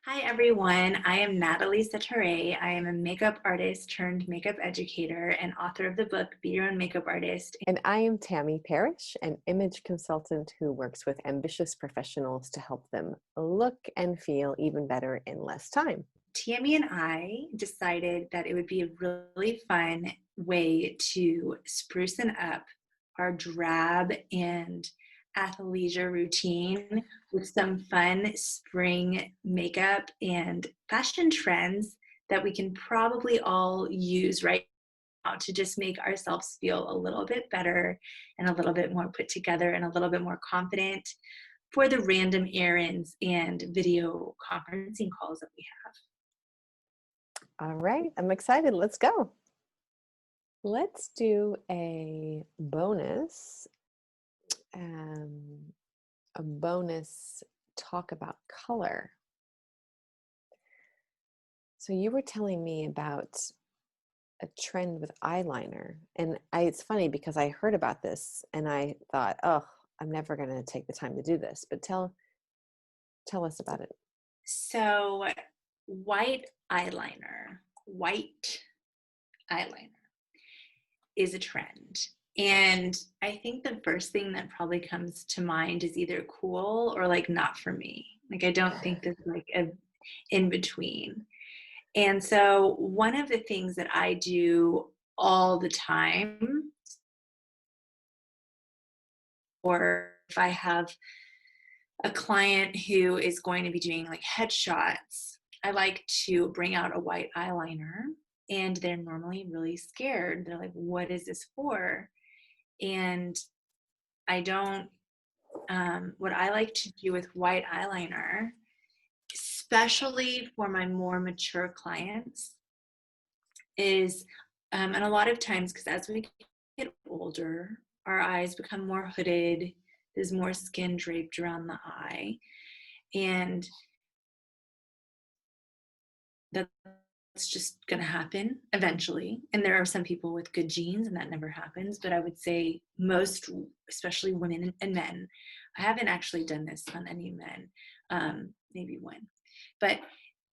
Hi everyone, I am Natalie Setareh. I am a makeup artist turned makeup educator and author of the book Be Your Own Makeup Artist. And I am Tammy Parrish, an image consultant who works with ambitious professionals to help them look and feel even better in less time. Tammy and I decided that it would be a really fun way to sprucing up our drab and athleisure routine with some fun spring makeup and fashion trends that we can probably all use right now to just make ourselves feel a little bit better and a little bit more put together and a little bit more confident for the random errands and video conferencing calls that we have. All right, I'm excited. Let's go. Let's do um, a bonus talk about color. So you were telling me about a trend with eyeliner, and it's funny because I heard about this and I thought, oh, I'm never going to take the time to do this. But tell us about it. So, white eyeliner is a trend. And I think the first thing that probably comes to mind is either cool or like not for me. Like, I don't think there's like a in between. And so, one of the things that I do all the time, or if I have a client who is going to be doing like headshots, I like to bring out a white eyeliner, and they're normally really scared. They're like, what is this for? And I don't, what I like to do with white eyeliner, especially for my more mature clients, is, and a lot of times, because as we get older, our eyes become more hooded, there's more skin draped around the eye. And that's just going to happen eventually. And there are some people with good genes and that never happens. But I would say most, especially women and men, I haven't actually done this on any men, maybe one. But,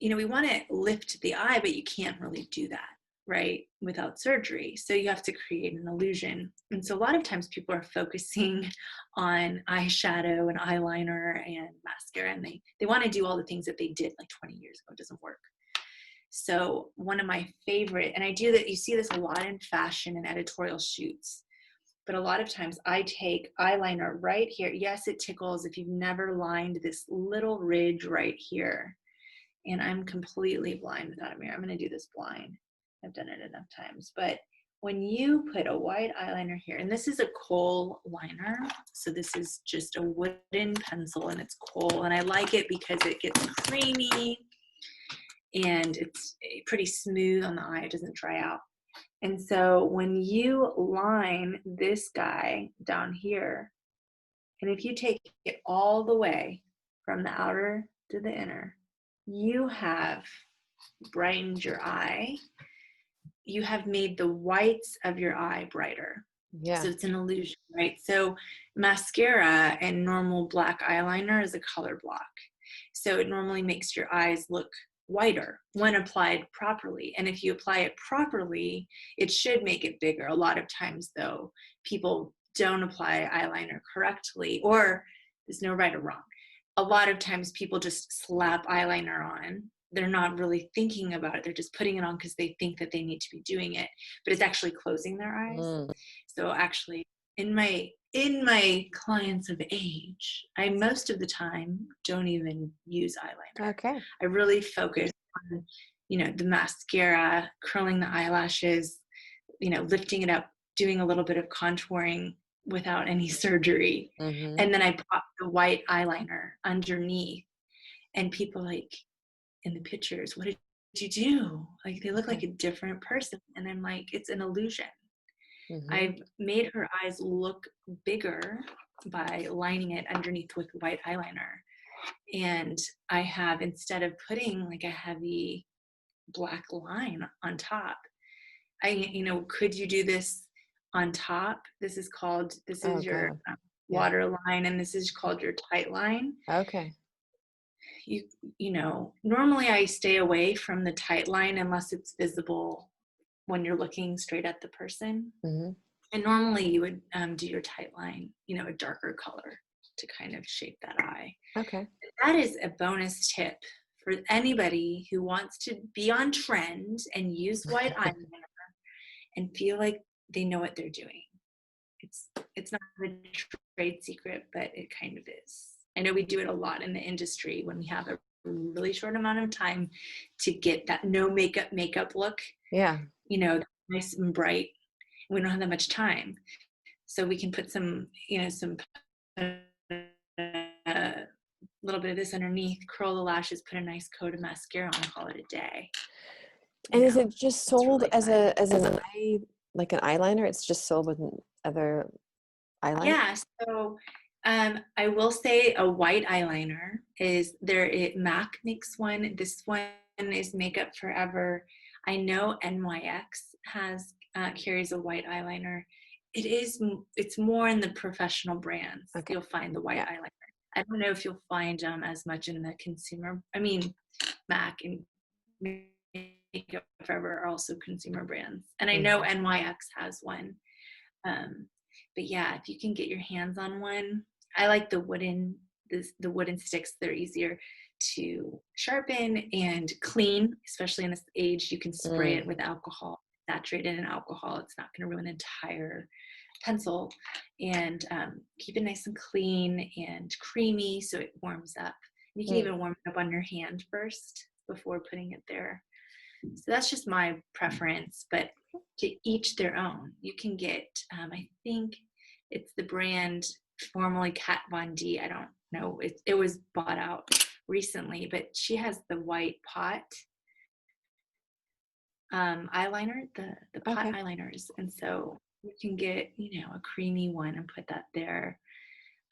we want to lift the eye, but you can't really do that, right, without surgery. So you have to create an illusion. And so a lot of times people are focusing on eyeshadow and eyeliner and mascara, and they want to do all the things that they did like 20 years ago. It doesn't work. So one of my favorite, and I do that, you see this a lot in fashion and editorial shoots, but a lot of times I take eyeliner right here. Yes, it tickles if you've never lined this little ridge right here. And I'm completely blind without a mirror. I'm going to do this blind. I've done it enough times. But when you put a white eyeliner here, and this is a kohl liner, so this is just a wooden pencil and it's kohl, and I like it because it gets creamy and it's pretty smooth on the eye. It doesn't dry out. And so when you line this guy down here, and if you take it all the way from the outer to the inner, you have brightened your eye. You have made the whites of your eye brighter. Yeah. So it's an illusion, right? So mascara and normal black eyeliner is a color block. So it normally makes your eyes look whiter when applied properly. And if you apply it properly, it should make it bigger. A lot of times, though, people don't apply eyeliner correctly, or there's no right or wrong. A lot of times people just slap eyeliner on. They're not really thinking about it. They're just putting it on because they think that they need to be doing it, but it's actually closing their eyes. So actually, in my clients of age, I most of the time don't even use eyeliner. Okay. I really focus on, the mascara, curling the eyelashes, lifting it up, doing a little bit of contouring without any surgery. Mm-hmm. And then I pop the white eyeliner underneath, and people like in the pictures, what did you do? Like, they look like a different person. And I'm like, it's an illusion. Mm-hmm. I've made her eyes look bigger by lining it underneath with white eyeliner. And I have, instead of putting like a heavy black line on top, could you do this on top? This is your water line, and this is called your tight line. Okay. you normally I stay away from the tight line unless it's visible when you're looking straight at the person. Hmm. And normally you would do your tight line, a darker color to kind of shape that eye. Okay. That is a bonus tip for anybody who wants to be on trend and use white eyeliner and feel like they know what they're doing. It's not a trade secret, but it kind of is. I know we do it a lot in the industry when we have a really short amount of time to get that no makeup look, Yeah. nice and bright. We don't have that much time. So we can put some a little bit of this underneath, curl the lashes, put a nice coat of mascara on, and call it a day. And is it just It's sold really as fun. an eye, like an eyeliner? It's just sold with other eyeliner? Yeah, so I will say a white eyeliner is there. MAC makes one. This one is Makeup Forever. I know NYX has carries a white eyeliner. It's more in the professional brands. Okay. You'll find the white Yeah. eyeliner. I don't know if you'll find as much in the consumer. I mean, MAC and Makeup Forever are also consumer brands, and I know Hmm. NYX has one. Um, but yeah, if you can get your hands on one, I like the wooden sticks. They're easier to sharpen and clean, especially in this age. You can spray Mm. it with alcohol, saturate it in alcohol. It's not going to ruin the entire pencil, and keep it nice and clean and creamy so it warms up. You can Mm. even warm it up on your hand first before putting it there. So that's just my preference, but to each their own. You can get, I think it's the brand formerly Kat Von D. I don't know. It was bought out recently, but she has the white pot eyeliner, the pot Okay. eyeliners. And so you can get, a creamy one and put that there.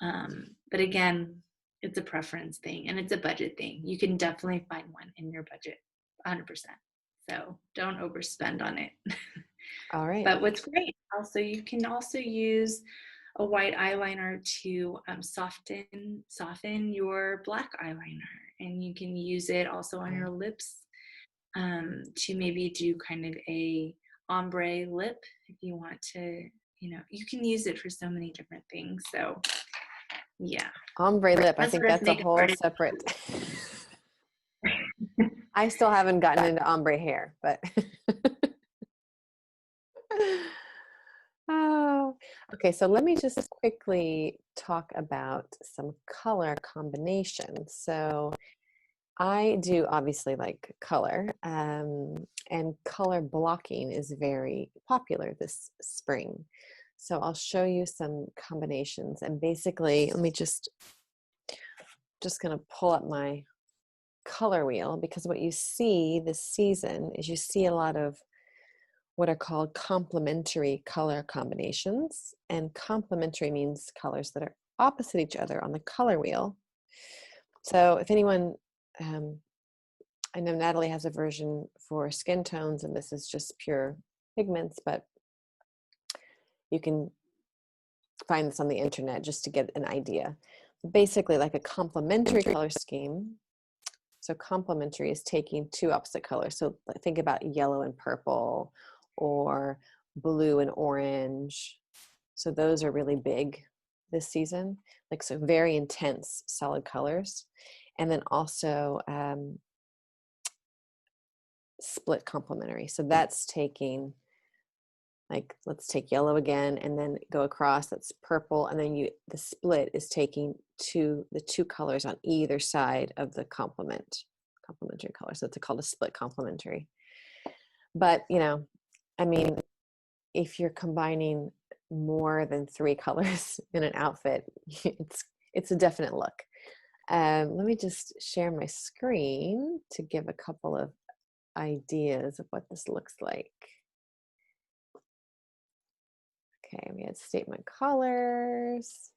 But again, it's a preference thing and it's a budget thing. You can definitely find one in your budget, 100%. So don't overspend on it. All right. But what's great, also, you can also use a white eyeliner to soften your black eyeliner, and you can use it also on your Okay. lips to maybe do kind of a ombre lip if you want to. You can use it for so many different things. So yeah, Ombre lip. I that's think what us that's a makeup whole artists. separate. I still haven't gotten into ombre hair, but oh, okay. So let me just quickly talk about some color combinations. So I do obviously like color, and color blocking is very popular this spring. So I'll show you some combinations, and basically, let me just gonna pull up my color wheel, because what you see this season is you see a lot of what are called complementary color combinations. And complementary means colors that are opposite each other on the color wheel. So if anyone, um, I know Natalie has a version for skin tones, and this is just pure pigments, but you can find this on the internet just to get an idea. Basically, like a complementary color scheme. So complementary is taking two opposite colors. So think about yellow and purple, or blue and orange. So those are really big this season, like, so very intense solid colors. And then also split complementary. So that's taking, like, let's take yellow again and then go across, that's purple, and then the split is taking the two colors on either side of the complementary color. So it's called a split complementary. But I mean, if you're combining more than three colors in an outfit, it's a definite look. Let me just share my screen to give a couple of ideas of what this looks like. Okay, we had statement colors.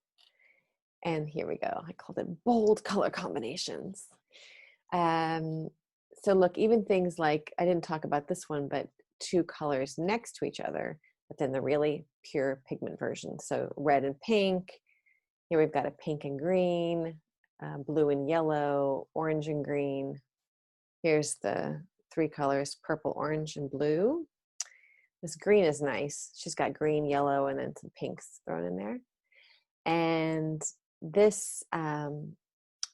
And here we go. I called it bold color combinations. Um, so look, even things like, I didn't talk about this one, but two colors next to each other, but then the really pure pigment version. So red and pink. Here we've got a pink and green, blue and yellow, orange and green. Here's the 3 colors, purple, orange, and blue. This green is nice. She's got green, yellow, and then some pinks thrown in there. And this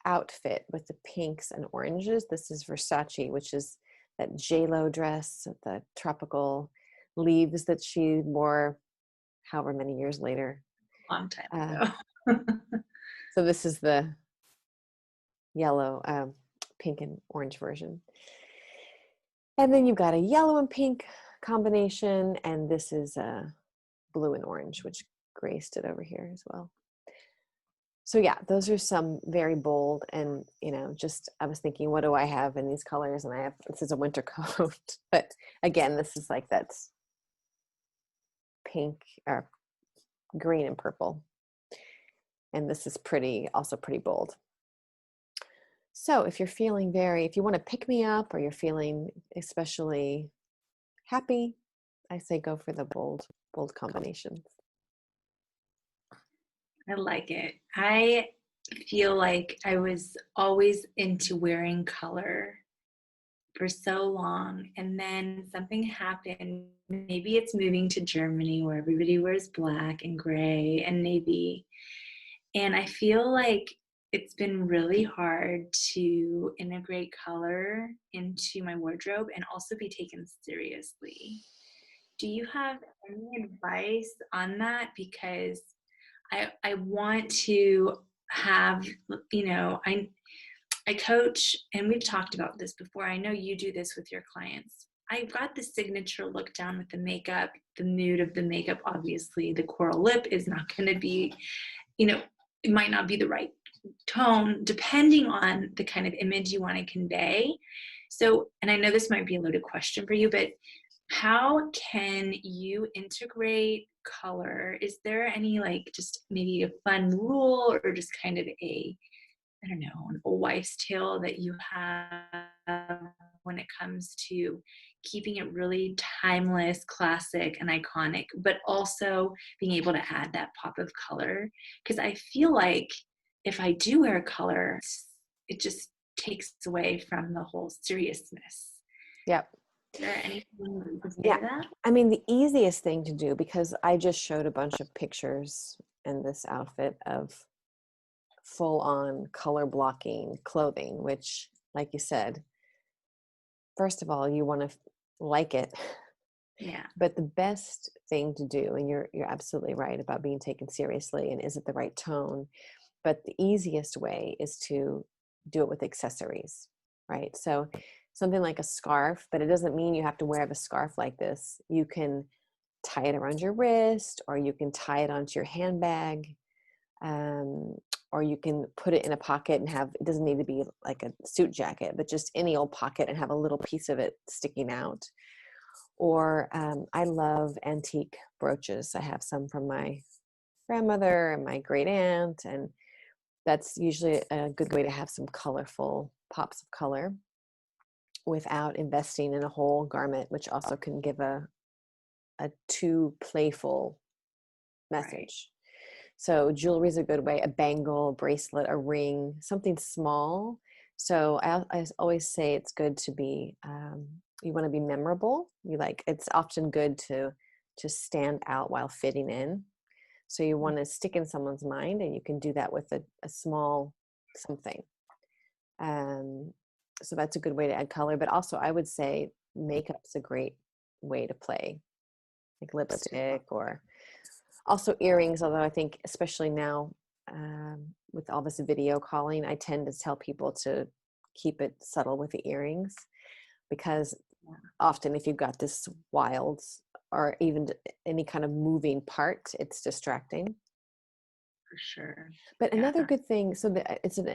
outfit with the pinks and oranges, this is Versace, which is that J-Lo dress, the tropical leaves that she wore however many years later. Long time Uh, ago. so this is the yellow, pink and orange version. And then you've got a yellow and pink combination, and this is blue and orange, which graced it over here as well. So yeah, those are some very bold, and just I was thinking, what do I have in these colors? And this is a winter coat, but again, this is like that's pink or green and purple, and this is also pretty bold. So if you're feeling if you want to pick me up, or you're feeling especially happy, I say go for the bold combinations. I like it. I feel like I was always into wearing color for so long, and then something happened. Maybe it's moving to Germany where everybody wears black and gray and navy. And I feel like it's been really hard to integrate color into my wardrobe and also be taken seriously. Do you have any advice on that? Because I want to have, I coach, and we've talked about this before. I know you do this with your clients. I've got the signature look down with the makeup, the mood of the makeup. Obviously, the coral lip is not going to be, it might not be the right tone depending on the kind of image you want to convey. So, and I know this might be a loaded question for you, but how can you integrate color? Is there any just maybe a fun rule, or just kind of I don't know, an old wives' tale that you have when it comes to keeping it really timeless, classic, and iconic, but also being able to add that pop of color? Because I feel like if I do wear color, it just takes away from the whole seriousness. Yep. Is there anything you could say Yeah. to that? I mean, the easiest thing to do, because I just showed a bunch of pictures in this outfit of full on color blocking clothing, which, like you said, first of all, you want to like it. Yeah. But the best thing to do, and you're absolutely right about being taken seriously and is it the right tone, but the easiest way is to do it with accessories, right? So something like a scarf, but it doesn't mean you have to wear the scarf like this. You can tie it around your wrist, or you can tie it onto your handbag, or you can put it in a pocket and it doesn't need to be like a suit jacket, but just any old pocket and have a little piece of it sticking out. Or I love antique brooches. I have some from my grandmother and my great aunt, and that's usually a good way to have some colorful pops of color without investing in a whole garment, which also can give a too playful message. Right. So jewelry is a good way, a bangle, a bracelet, a ring, something small. So I always say it's good to be, you want to be memorable. It's often good to stand out while fitting in. So you want to stick in someone's mind, and you can do that with a small something. So that's a good way to add color. But also I would say makeup's a great way to play, like lipstick, or also earrings. Although I think especially now with all this video calling, I tend to tell people to keep it subtle with the earrings, because often if you've got this wild or even any kind of moving part, it's distracting. For sure. But another good thing, so it's an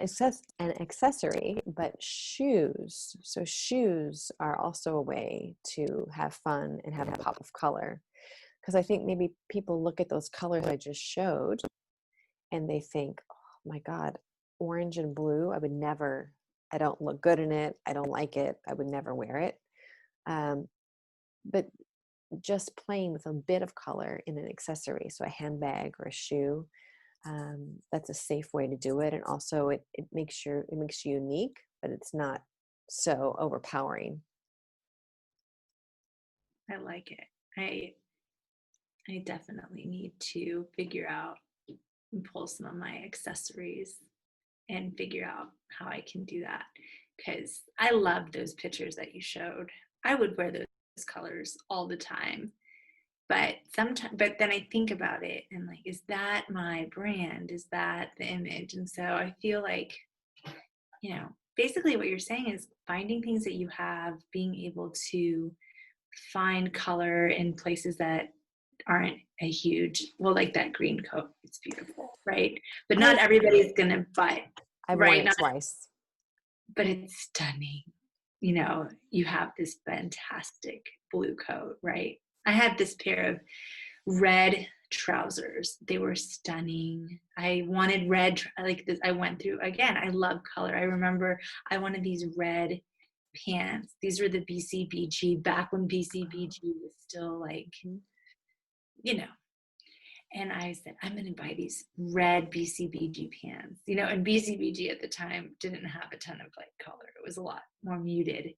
accessory, but shoes. So shoes are also a way to have fun and have a pop of color. Because I think maybe people look at those colors I just showed and they think, oh my God, orange and blue, I don't look good in it. I don't like it. I would never wear it. But just playing with a bit of color in an accessory, so a handbag or a shoe, That's a safe way to do it, and also it makes you unique, but it's not so overpowering. I like it. I definitely need to figure out and pull some of my accessories and figure out how I can do that, because I love those pictures that you showed. I would wear those colors all the time. But then I think about it and like, is that my brand? Is that the image? And so I feel like, basically what you're saying is finding things that you have, being able to find color in places that aren't a huge, well, like that green coat, it's beautiful, right? But not I everybody's gonna buy, I've worn right? it Not, twice. but it's stunning. You have this fantastic blue coat, right? I had this pair of red trousers. They were stunning. I wanted red, like this. I went through again. I love color. I remember I wanted these red pants. These were the BCBG back when BCBG was still like, Mhm. you know. And I said, I'm going to buy these red BCBG pants. And BCBG at the time didn't have a ton of like color. It was a lot more muted.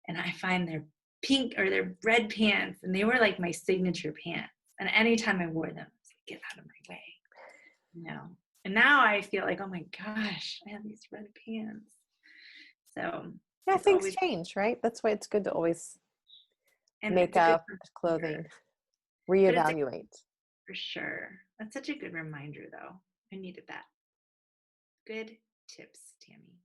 And I find their pink or their red pants, and they were like my signature pants. And anytime I wore them, I was like, get out of my way, you know. And now I feel like, oh my gosh, I have these red pants. So Yeah, it's things always, change, right? That's why it's good to always and it's a good makeup, reminder. clothing, But it's a, reevaluate. for sure. That's such a good reminder, though. I needed that. Good tips, Tammy.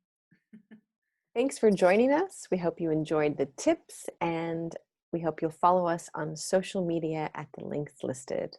Thanks for joining us. We hope you enjoyed the tips, and we hope you'll follow us on social media at the links listed.